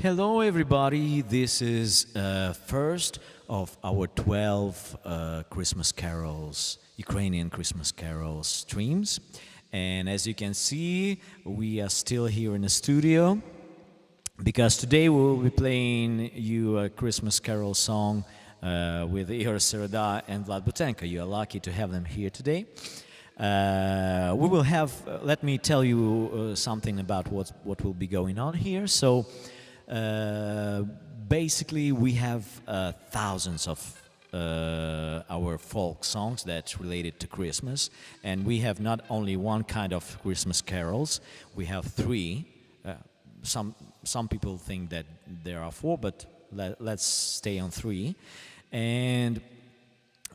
Hello, everybody. This is first of our 12 Christmas carols, Ukrainian Christmas carols streams. And as you can see, we are still here in the studio because today we will be playing you a Christmas carol song with Ihor Sereda and Vlad Butenko. You are lucky to have them here today. We will have, let me tell you something about what will be going on here. So, basically, we have thousands of our folk songs that's related to Christmas, and we have not only one kind of Christmas carols. We have three. Some people think that there are four, but let's stay on three. And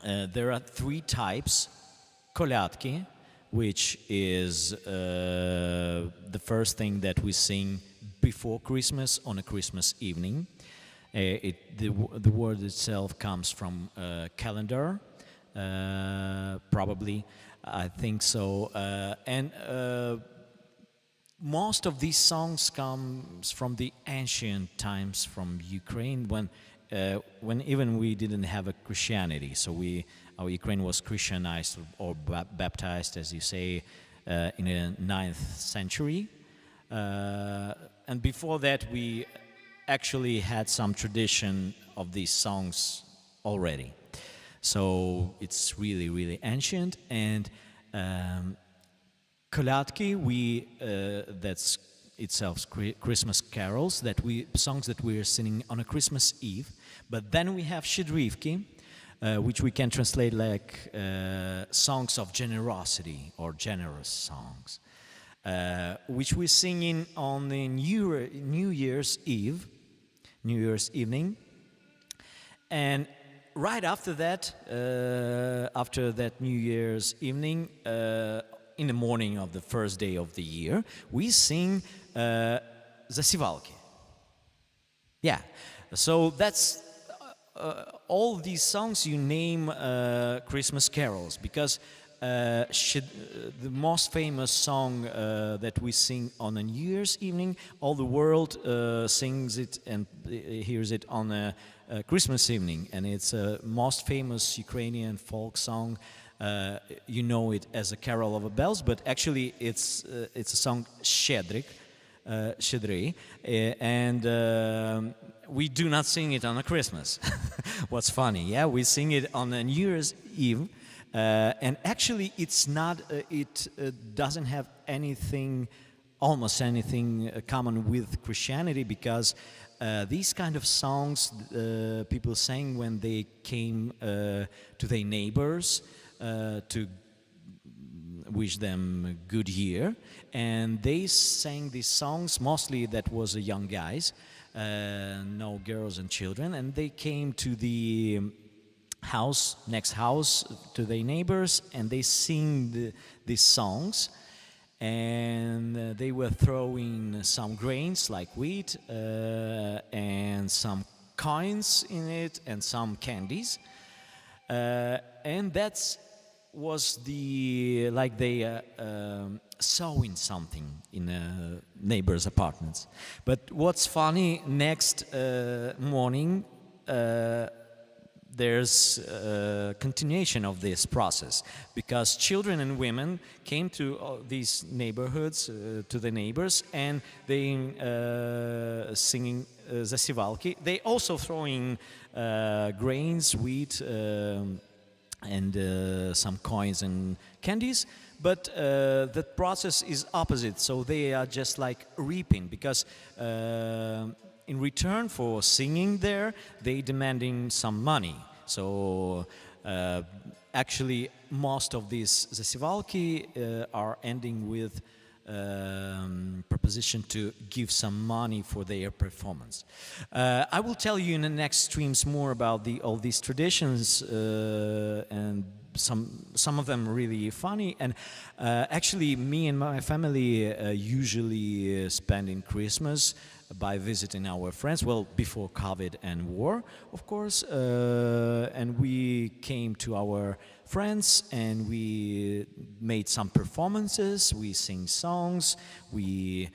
there are three types. Kolядки, which is the first thing that we sing before Christmas on a Christmas evening. The word itself comes from calendar, probably, I think so. And most of these songs comes from the ancient times from Ukraine, when even we didn't have a Christianity. So our Ukraine was Christianized or baptized, as you say, in the 9th century. And before that, we actually had some tradition of these songs already. So it's really, really ancient. And kolядки, that's itself Christmas carols, songs that we are singing on a Christmas Eve. But then we have щедрівки, which we can translate like songs of generosity or generous songs. Which we're singing on the New Year's Eve, New Year's evening, and right after that New Year's evening, in the morning of the first day of the year, we sing засівалки. Yeah, so that's all these songs you name Christmas carols, because the most famous song that we sing on a New Year's evening, all the world sings it and hears it on a Christmas evening, and it's a most famous Ukrainian folk song. You know it as a Carol of Bells, but actually it's a song Щедрик, and we do not sing it on a Christmas. What's funny, yeah, we sing it on a New Year's Eve. And actually, it's not. It doesn't have almost anything common with Christianity, because these kind of songs people sang when they came to their neighbors to wish them good year, and they sang these songs. Mostly that was young guys, no girls and children, and they came to the next house to their neighbors, and they sing these songs, and they were throwing some grains like wheat and some coins in it and some candies, and that was like they sowing something in neighbors' apartments. But what's funny, next morning there's a continuation of this process, because children and women came to these neighborhoods, to the neighbors, and they singing засівалки. They also throwing grains, wheat, and some coins and candies, but the process is opposite. So they are just like reaping, because in return for singing there, they demanding some money. So actually, most of these засівалки are ending with proposition to give some money for their performance. I will tell you in the next streams more about all these traditions, and some of them really funny. And actually, me and my family usually spending Christmas by visiting our friends, well, before COVID and war, of course, and we came to our friends and we made some performances, we sing songs, we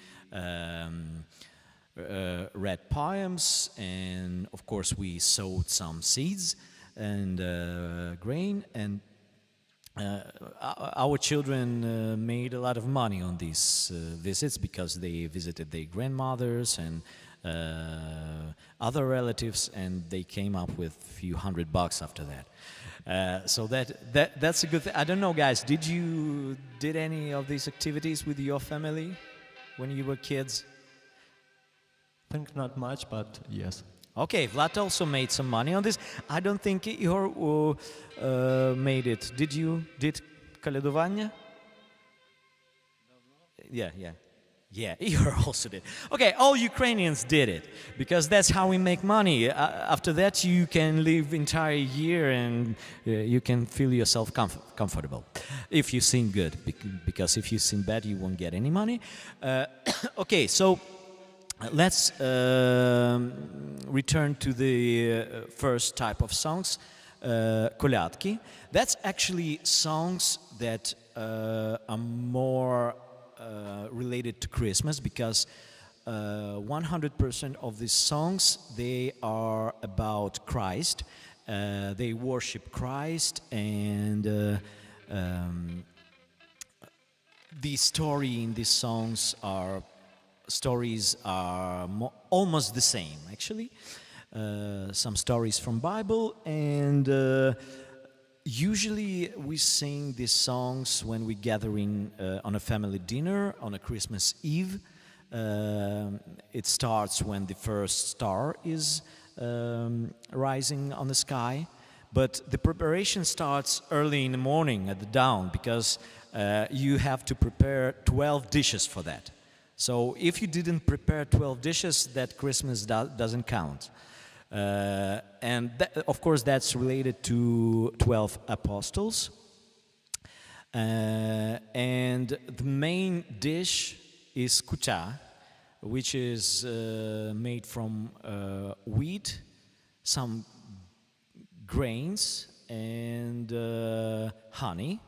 read poems, and of course we sowed some seeds and grain, and our children made a lot of money on these visits because they visited their grandmothers and other relatives, and they came up with a few $100 after that. So that's a good thing. I don't know, guys, did any of these activities with your family when you were kids? I think not much, but yes. Okay, Vlad also made some money on this. I don't think Igor made it. Did you? Did колядування? Yeah, Igor also did. Okay, all Ukrainians did it, because that's how we make money. After that, you can live entire year and you can feel yourself comfortable if you sing good, because if you sing bad, you won't get any money. Okay, so let's return to the first type of songs, kolядки. That's actually songs that are more related to Christmas, because 100% of these songs, they are about Christ. They worship Christ, and the story in these songs are almost the same, actually. Some stories from Bible, and usually we sing these songs when we gather on a family dinner on a Christmas Eve. It starts when the first star is rising on the sky, but the preparation starts early in the morning at the dawn, because you have to prepare 12 dishes for that. So if you didn't prepare 12 dishes, that Christmas doesn't count. And of course that's related to 12 apostles. And the main dish is kucha, which is made from wheat, some grains, and honey,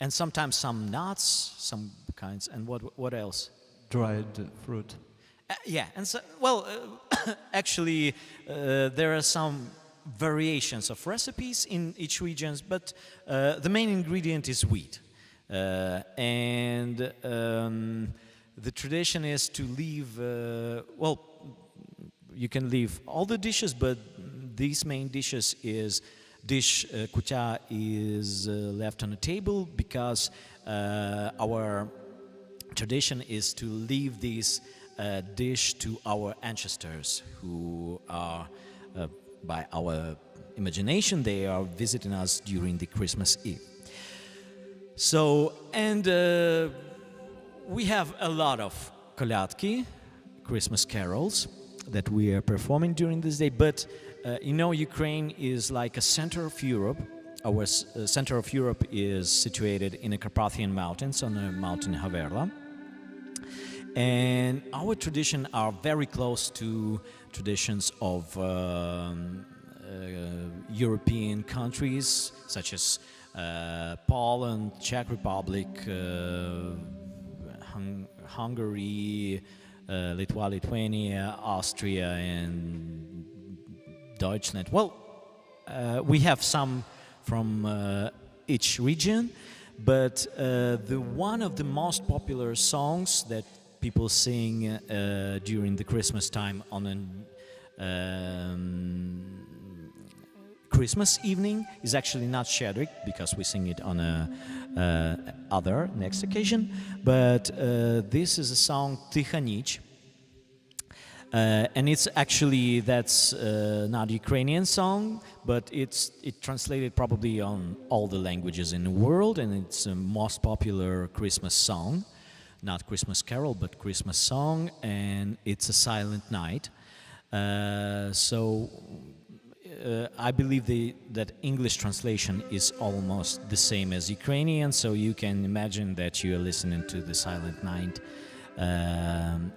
and sometimes some nuts, some kinds, and what else? Dried fruit. Yeah, and so, well, actually, there are some variations of recipes in each region, but the main ingredient is wheat. And the tradition is to leave, well, you can leave all the dishes, but these main dishes is, kucha is left on the table, because our tradition is to leave this dish to our ancestors, who are, by our imagination, they are visiting us during the Christmas Eve. So, and we have a lot of kolядки, Christmas carols, that we are performing during this day, but you know, Ukraine is like a center of Europe. Our center of Europe is situated in the Carpathian Mountains, on the mountain Haverla. And our traditions are very close to traditions of European countries, such as Poland, Czech Republic, Hungary, Lithuania, Austria, and Deutschland. Well, we have some from each region, but one of the most popular songs that people sing during the Christmas time on a Christmas evening is actually not Shadrach, because we sing it on a other next occasion, but this is a song Тиха ніч. And it's actually, that's not a Ukrainian song, but it translated probably on all the languages in the world, and it's the most popular Christmas song. Not Christmas carol, but Christmas song, and it's a silent night. So I believe that English translation is almost the same as Ukrainian, so you can imagine that you are listening to the silent night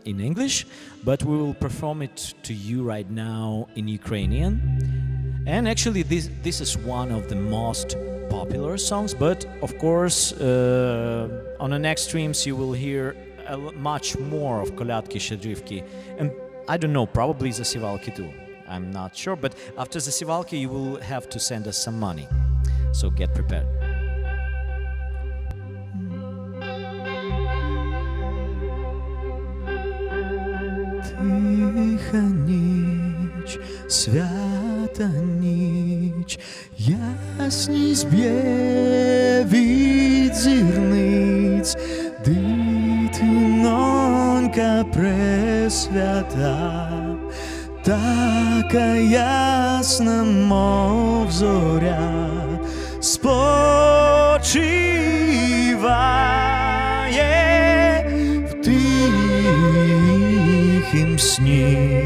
in English, but we will perform it to you right now in Ukrainian. And actually this is one of the most popular songs, but of course on the next streams you will hear much more of kolядки, щедрівки, and I don't know, probably Zasivalki too. I'm not sure, but after Zasivalki you will have to send us some money. So get prepared. Тиха ніч, свята ніч, ясність б'є від зірниць, дитинонька пресвята, така ясна, мов зоря, спочиває в тихім сні.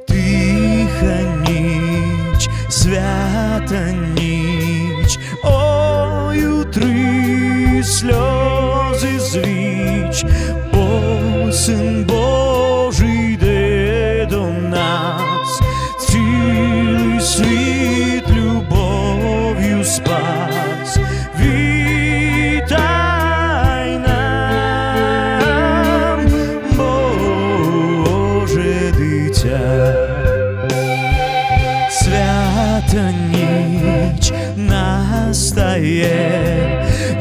Тиха ніч, свята ніч, ой, утри сльози звіч, бо Син Божий йде до нас, цілий світ любов'ю спас. Вітай нам, Боже дитя. Свята ніч настає,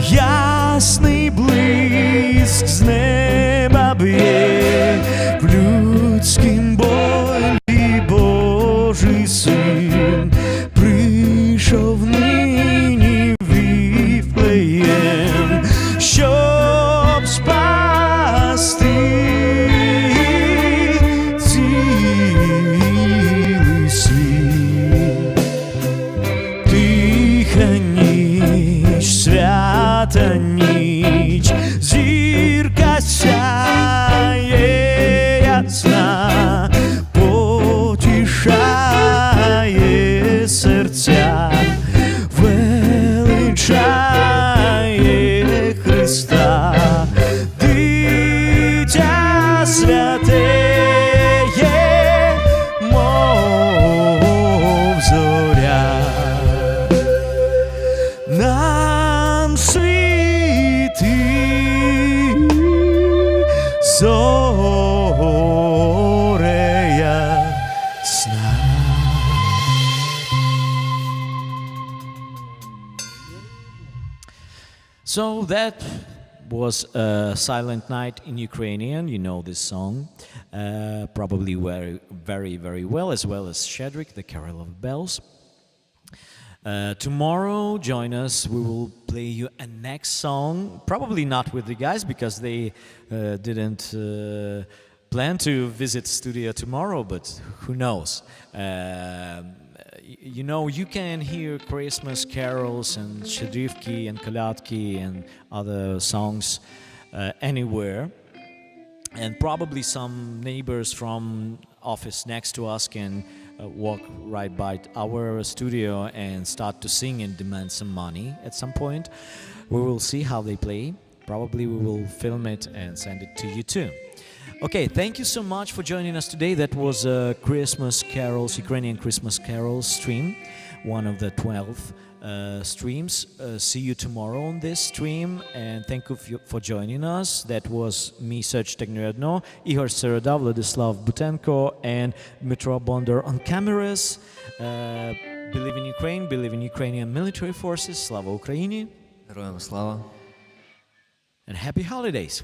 ясний блиск з неба б'є, в людськім болі Божий Син прийшов нині в Віфлеєм, щоб спасти цілий світ. Тиха ніч, свята ніч, зірка сяє ясна, потішає серця, величає Христа. Дитя святе є, мов зоря, нам світи зорея сна. So that was Silent Night in Ukrainian. You know this song probably very well as Shedrick, the Carol of Bells. Tomorrow, join us. We will play you a next song. Probably not with the guys because they didn't plan to visit studio tomorrow, but who knows? You know, you can hear Christmas carols and Shedrivki and Kolyadki and other songs anywhere. And probably some neighbors from office next to us can walk right by our studio and start to sing and demand some money at some point. We will see how they play. Probably we will film it and send it to you too. Okay, thank you so much for joining us today. That was Christmas carols, Ukrainian Christmas carols stream, one of the 12 streams. See you tomorrow on this stream, and thank you for joining us. That was me, Serge Tegnuedno, Igor Sereda, Vladislav Butenko, and Dmitro Bondar on cameras. Believe in Ukraine, believe in Ukrainian military forces. Slava Ukraini. Героям слава. And happy holidays.